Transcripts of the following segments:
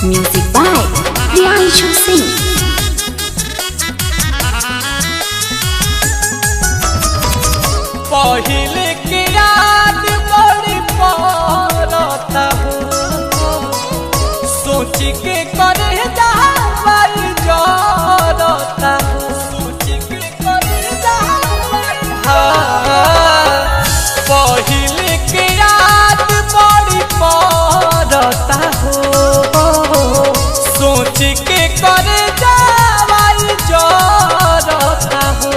Music by Priyanshu Singh. पहिले के याद बड़ी पड़ता हो, सोच के करे जावल जरता हो, सोच के करे जावल। पहिले के याद बड़ी पड़ता हो, सोच के करे जावल जरता हो।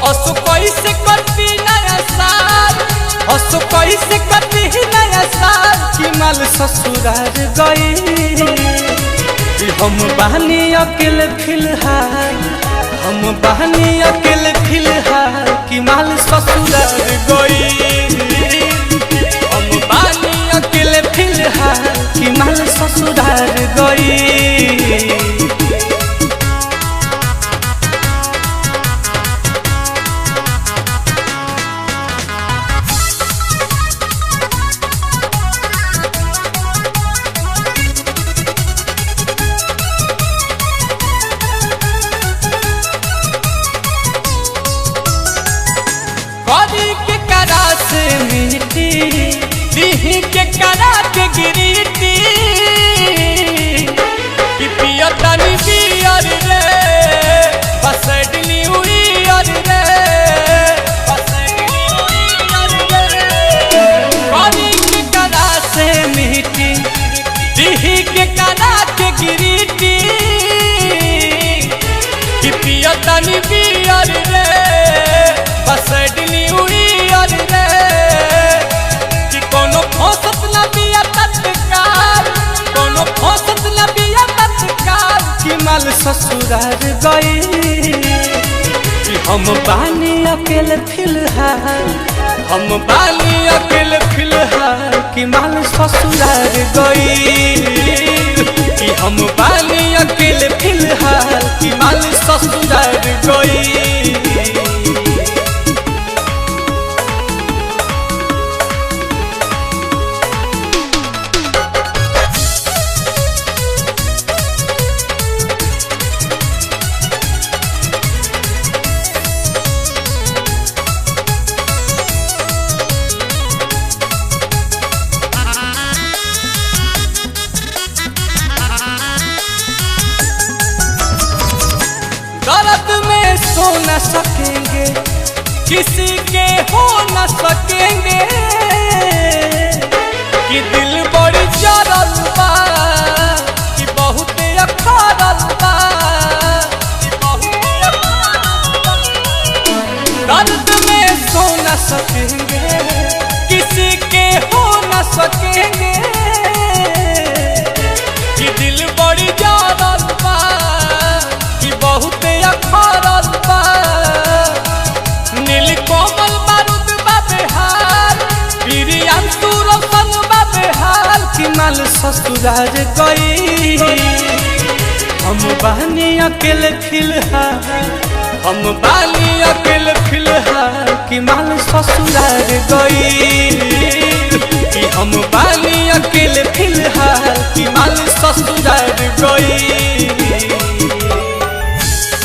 असु कैसे करती नया साल, असु कैसे करती नया साल कि माल ससुराल गई। हम बहनी अकेले फिलहाल, हम बहनी अकेले फिलहाल कि माल ससुराल गई। हम बहनी अकेले फिलहाल कि माल ससुराल गई। के करा से मिट्टी दीही के करा के गिरीटी कि पिया तनी बियर रे बसड न्यू ईयर रे बसड न्यू ईयर रे। करी के करा से मिट्टी दीही के करा के गिरीटी कि पिया तनी बियर रे बसड न्यू ईयर रे। कि कोनो फौसत न बिया तत्काल, कोनो फौसत न बिया तत्काल कि माल ससुराल गई। कि हम बानी अकेले फिलहाल, हम बानी अकेले फिलहाल कि माल ससुराल गई। कि हम बानी अकेले फिलहाल कि माल ससुराल गई। दर्द में सो न सकेंगे, किसी के हो न सकेंगे। कि दिल बड़ी जरल बा, कि बहुत अखरल बा, कि बहुत दर्द में सो न सकेंगे, किसी के हो न सकेंगे। कि दिल बड़ी जरल बा, कि बहुत अखरल बा। नील कोमल बारूद बा बेहाल, प्रियांशु रोशन बा बेहाल कि माल ससुराल गई। हम बहनी अकेले फिलहाल, हम बहनी अकेले फिलहाल कि माल ससुराल गई। कि हम बहनी अकेले फिलहाल कि माल ससुराल गई।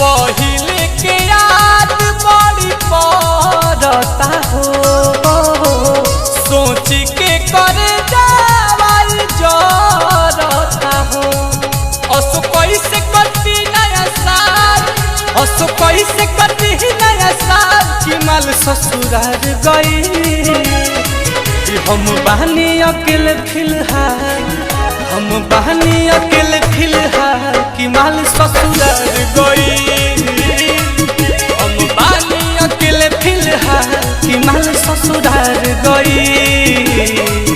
पहिले के याद बड़ी पड़ता हो, सोच के करे जावल जरता हो। असु कैसे करती नया साल, असु कैसे करती नया साल कि माल ससुराल गई। हम बहनी अकेले फिलहाल, हम बहनी अकेले फिलहाल कि माल ससुराल गई। हम बहनी अकेले फिलहाल कि माल ससुराल गई।